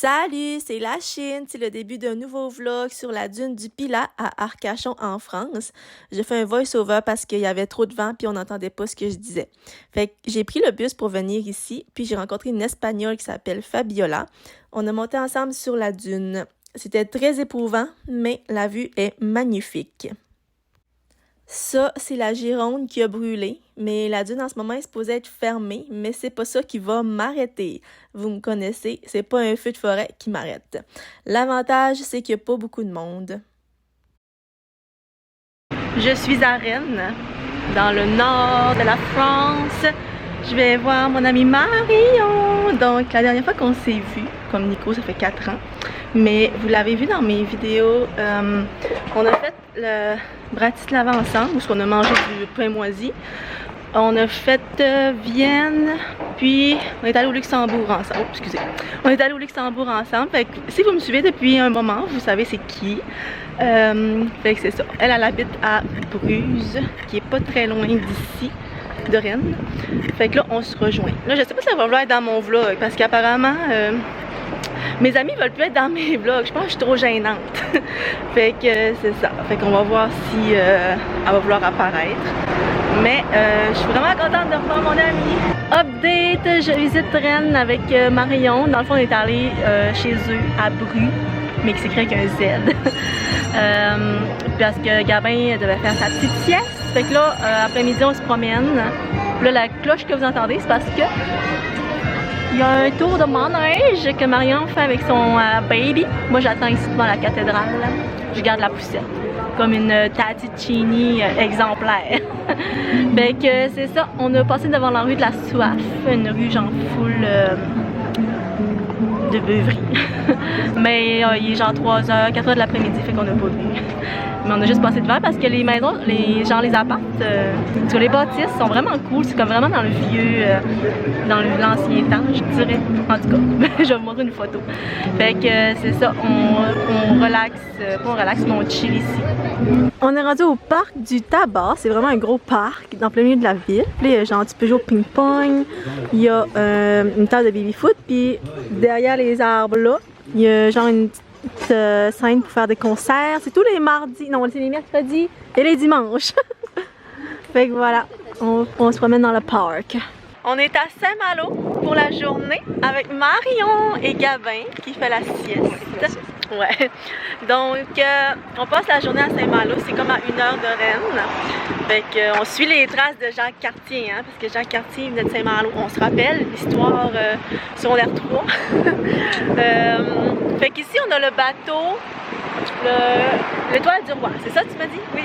Salut, c'est la Chine, c'est le début d'un nouveau vlog sur la dune du Pilat à Arcachon en France. J'ai fait un voice-over parce qu'il y avait trop de vent puis on n'entendait pas ce que je disais. Fait que j'ai pris le bus pour venir ici, puis j'ai rencontré une Espagnole qui s'appelle Fabiola. On a monté ensemble sur la dune. C'était très éprouvant, mais la vue est magnifique. Ça, c'est la Gironde qui a brûlé, mais la dune en ce moment est supposée être fermée, mais c'est pas ça qui va m'arrêter. Vous me connaissez, c'est pas un feu de forêt qui m'arrête. L'avantage, c'est qu'il n'y a pas beaucoup de monde. Je suis à Rennes, dans le nord de la France. Je vais voir mon ami Marion. Donc, la dernière fois qu'on s'est vu, comme Nico, ça fait 4 ans. Mais vous l'avez vu dans mes vidéos, on a fait le Bratislava ensemble, où on a mangé du pain moisi. On a fait Vienne, puis on est allé au Luxembourg ensemble. Excusez. On est allé au Luxembourg ensemble. Fait que si vous me suivez depuis un moment, vous savez c'est qui. Fait que c'est ça. Elle habite à Bruges, qui est pas très loin d'ici, de Rennes. Fait que là, on se rejoint. Là, je sais pas si ça va vouloir être dans mon vlog, parce qu'apparemment, mes amis veulent plus être dans mes vlogs. Je pense que je suis trop gênante. Fait que c'est ça. Fait qu'on va voir si elle va vouloir apparaître. Mais je suis vraiment contente de revoir mon amie. Update, je visite Rennes avec Marion. Dans le fond, on est allé chez eux à Bru, mais qui s'écrit avec un Z. Parce que Gabin devait faire sa petite sieste. Fait que là, après-midi, on se promène. Là, la cloche que vous entendez, c'est parce que il y a un tour de manège que Marion fait avec son baby. Moi, j'attends ici devant la cathédrale. Je garde la poussette. Comme une Tatticini exemplaire. Fait que c'est ça, on a passé devant la rue de la Soif, une rue genre full de beuverie. Mais il est genre 3h, 4h de l'après-midi, fait qu'on n'a pas vu. Mais on a juste passé devant parce que les maisons, les apparts sur les bâtisses sont vraiment cool. C'est comme vraiment dans le vieux, dans l'ancien temps, je dirais. En tout cas, je vais vous montrer une photo. Fait que c'est ça, on relaxe, pas on relaxe, mais on chill ici. On est rendu au parc du tabac. C'est vraiment un gros parc dans plein milieu de la ville. Puis il y a genre tu peux jouer au ping-pong. Il y a une table de baby-foot. Puis derrière les arbres là, il y a genre une petite scène pour faire des concerts. C'est tous les mardis, non c'est les mercredis et les dimanches. Fait que voilà, on se promène dans le parc. On est à Saint-Malo pour la journée avec Marion et Gabin qui fait la sieste. Ouais. Donc, on passe la journée à Saint-Malo, c'est comme à 1h de Rennes. Fait qu'on suit les traces de Jacques Cartier, hein, parce que Jacques Cartier venait de Saint-Malo. On se rappelle l'histoire secondaire 3. Fait qu'ici, on a le bateau, l'Étoile du Roi. C'est ça, tu m'as dit? Oui.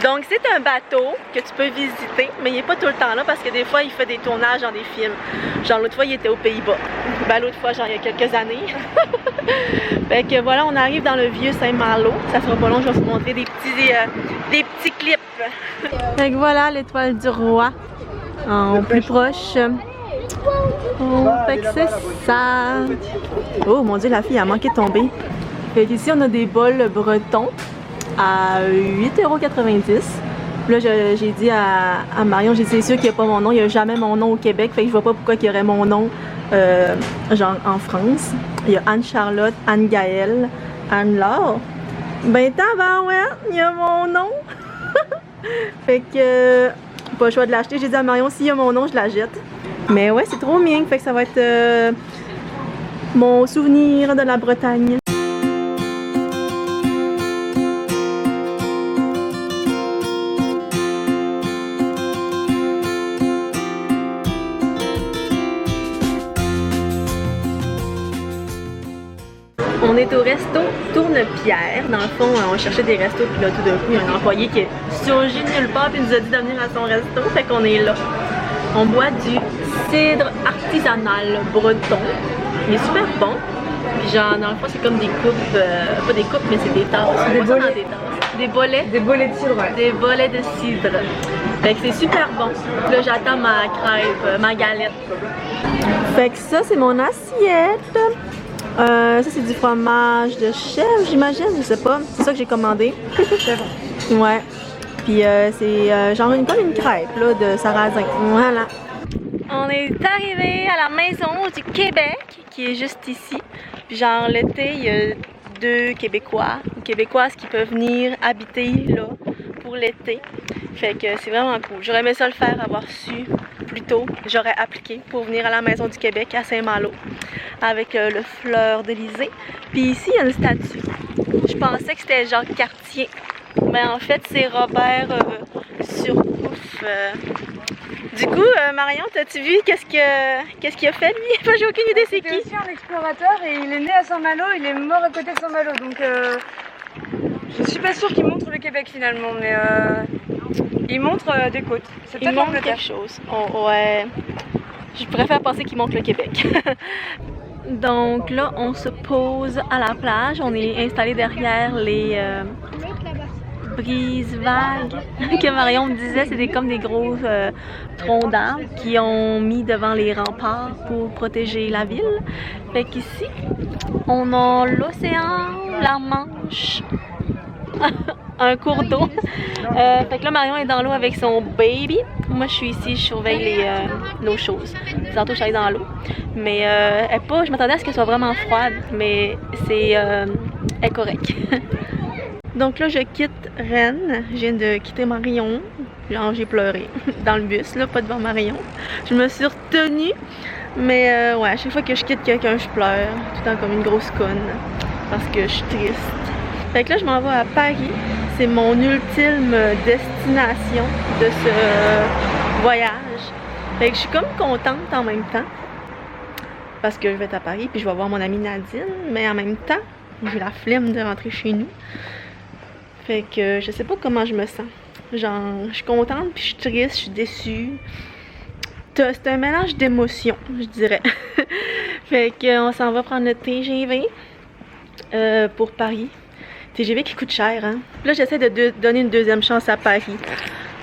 Donc, c'est un bateau que tu peux visiter, mais il n'est pas tout le temps là parce que des fois, il fait des tournages dans des films. Genre, l'autre fois, il était aux Pays-Bas. Ben, l'autre fois, genre, il y a quelques années. Fait que voilà, on arrive dans le vieux Saint-Malo. Ça sera pas long, je vais vous montrer des petits clips. Fait que voilà, l'Étoile du Roi en plus proche. Oh, fait que c'est ça. Oh mon Dieu, la fille a manqué de tomber. Fait qu'ici, on a des bols bretons à 8,90 €. Là, j'ai dit à Marion, j'ai dit c'est sûr qu'il n'y a pas mon nom, il n'y a jamais mon nom au Québec, fait que je vois pas pourquoi il y aurait mon nom genre en France. Il y a Anne-Charlotte, Anne-Gaëlle, Anne-Laure. Ben tabarouette, il y a mon nom! Fait que pas le choix de l'acheter. J'ai dit à Marion, s'il y a mon nom, je la jette. Mais ouais, c'est trop mignon, fait que ça va être mon souvenir de la Bretagne. On est au resto Tourne-Pierre. Dans le fond, on cherchait des restos, puis là, tout d'un coup, il y a un employé qui est surgi de nulle part, puis il nous a dit de venir à son resto. Fait qu'on est là. On boit du cidre artisanal breton. Il est super bon. Puis genre, dans le fond, c'est comme des coupes, pas des coupes, mais c'est des tasses. Des bolets. Des bolets. Des bolets de cidre, ouais. Des bolets de cidre. Fait que c'est super bon. Là, j'attends ma crêpe, ma galette. Fait que ça, c'est mon assiette. Ça c'est du fromage de chèvre, j'imagine, je sais pas. C'est ça que j'ai commandé. C'est bon. Ouais. Puis c'est genre comme une crêpe là, de sarrasin. Voilà. On est arrivé à la maison du Québec, qui est juste ici. Puis genre l'été, il y a 2 Québécois ou Québécoises qui peuvent venir habiter là pour l'été. Fait que c'est vraiment cool. J'aurais aimé ça le faire, avoir su plus tôt. J'aurais appliqué pour venir à la maison du Québec à Saint-Malo avec le fleur d'Élysée. Puis ici, il y a une statue. Je pensais que c'était Jacques Cartier, mais en fait, c'est Robert Surcouf. Du coup, Marion, t'as-tu vu qu'est-ce qu'il a fait lui? Enfin, j'ai aucune idée c'est qui. C'est aussi un explorateur et il est né à Saint-Malo, il est mort à côté de Saint-Malo, donc je suis pas sûre qu'il montre le Québec finalement, mais il montre des côtes. C'est peut-être l'Angleterre. Quelque chose. Oh, ouais. Je préfère penser qu'il montre le Québec. Donc là, on se pose à la plage. On est installé derrière les brises-vagues que Marion me disait. C'était comme des gros troncs d'arbres qui ont mis devant les remparts pour protéger la ville. Fait qu'ici, on a l'océan, la Manche, un cours d'eau. Fait que là, Marion est dans l'eau avec son baby. Moi, je suis ici, je surveille nos choses. Tantôt, je suis allée dans l'eau. Mais elle est pas, je m'attendais à ce qu'elle soit vraiment froide, mais c'est elle est correcte. Donc là, je quitte Rennes. Je viens de quitter Marion. Genre, j'ai pleuré dans le bus, là, pas devant Marion. Je me suis retenue. Mais ouais, à chaque fois que je quitte quelqu'un, je pleure. Tout le temps comme une grosse conne. Parce que je suis triste. Fait que là, je m'en vais à Paris. C'est mon ultime destination de ce voyage. Fait que je suis comme contente en même temps. Parce que je vais être à Paris, puis je vais voir mon amie Nadine. Mais en même temps, j'ai la flemme de rentrer chez nous. Fait que je sais pas comment je me sens. Genre, je suis contente, puis je suis triste, je suis déçue. C'est un mélange d'émotions, je dirais. Fait qu'on s'en va prendre le TGV pour Paris. TGV qui coûte cher, hein. Là, j'essaie de donner une deuxième chance à Paris.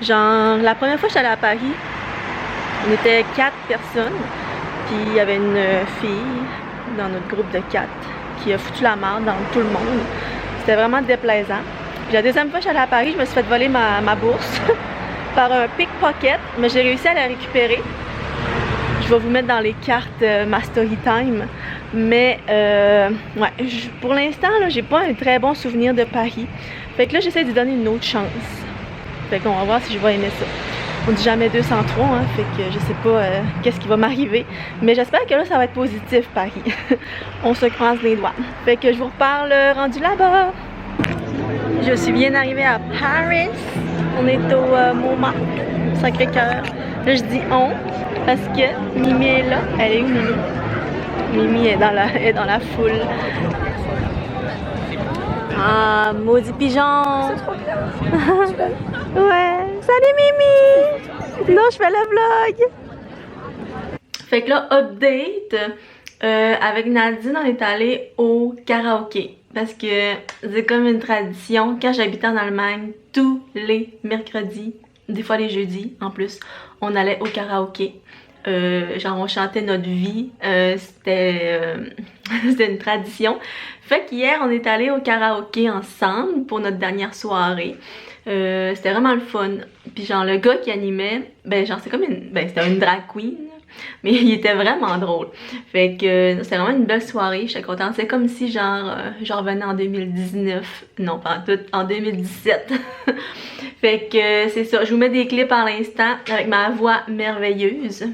Genre, la première fois que je suis allée à Paris, on était 4 personnes. Puis il y avait une fille dans notre groupe de 4 qui a foutu la merde dans tout le monde. C'était vraiment déplaisant. Puis la deuxième fois que je suis allée à Paris, je me suis fait voler ma bourse par un pickpocket, mais j'ai réussi à la récupérer. Je vais vous mettre dans les cartes ma story time. Mais ouais, pour l'instant, j'ai pas un très bon souvenir de Paris. Fait que là, j'essaie de donner une autre chance. Fait qu'on va voir si je vais aimer ça. On dit jamais 203, hein, fait que je sais pas qu'est-ce qui va m'arriver. Mais j'espère que là, ça va être positif, Paris. On se croise les doigts. Fait que je vous reparle rendu là-bas. Je suis bien arrivée à Paris. On est au Montmartre, Sacré-Cœur. Là, je dis on, parce que Mimi est là. Elle est où, Mimi? Mimi est dans la foule. Ah, maudit pigeon! C'est trop bien! Ouais! Salut Mimi! Non, je fais le vlog! Fait que là, update, avec Nadine, on est allé au karaoké. Parce que c'est comme une tradition, quand j'habitais en Allemagne, tous les mercredis, des fois les jeudis en plus, on allait au karaoké. Genre on chantait notre vie, c'était une tradition. Fait qu'hier on est allé au karaoké ensemble pour notre dernière soirée. C'était vraiment le fun. Puis genre le gars qui animait, ben genre c'est comme c'était une drag queen, mais il était vraiment drôle. Fait que c'était vraiment une belle soirée, j'étais contente. C'est comme si genre je revenais en 2019, non pas en tout, en 2017. Fait que c'est ça, je vous mets des clips à l'instant avec ma voix merveilleuse.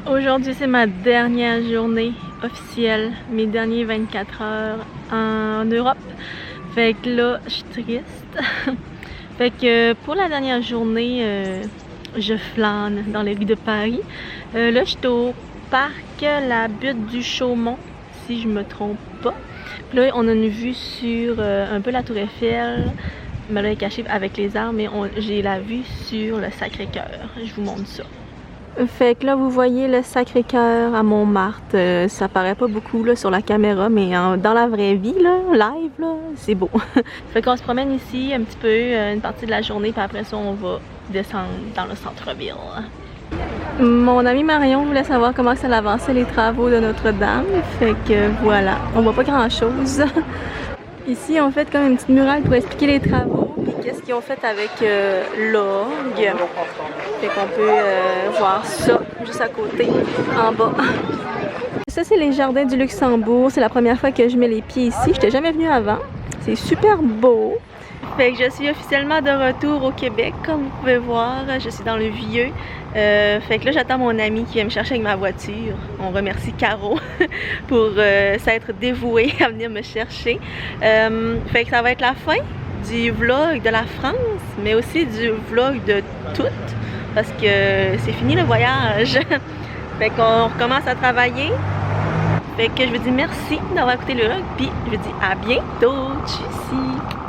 Aujourd'hui, c'est ma dernière journée officielle, mes derniers 24 heures en Europe. Fait que là, je suis triste. Fait que pour la dernière journée, je flâne dans les rues de Paris. Là, je suis au parc La Butte du Chaumont. si je me trompe pas. Puis là, on a une vue sur un peu la Tour Eiffel, mais là, elle est cachée avec les arbres, mais j'ai la vue sur le Sacré-Cœur. Je vous montre ça. Fait que là, vous voyez le Sacré-Cœur à Montmartre. Ça paraît pas beaucoup là, sur la caméra, mais dans la vraie vie, là, live, là, c'est beau. Fait qu'on se promène ici un petit peu, une partie de la journée, puis après ça, on va descendre dans le centre-ville. Mon ami Marion voulait savoir comment ça avançait les travaux de Notre-Dame. Fait que voilà, on voit pas grand-chose. Ici, on fait comme une petite murale pour expliquer les travaux, puis qu'est-ce qu'ils ont fait avec l'orgue. Fait qu'on peut voir ça juste à côté, en bas. Ça, c'est les jardins du Luxembourg. C'est la première fois que je mets les pieds ici. Je n'étais jamais venue avant. C'est super beau. Fait que je suis officiellement de retour au Québec, comme vous pouvez voir. Je suis dans le Vieux. Fait que là, j'attends mon ami qui vient me chercher avec ma voiture. On remercie Caro pour s'être dévouée à venir me chercher. Fait que ça va être la fin du vlog de la France, mais aussi du vlog de toutes, parce que c'est fini le voyage. Fait qu'on recommence à travailler. Fait que je vous dis merci d'avoir écouté le vlog, puis je vous dis à bientôt. Tchuss!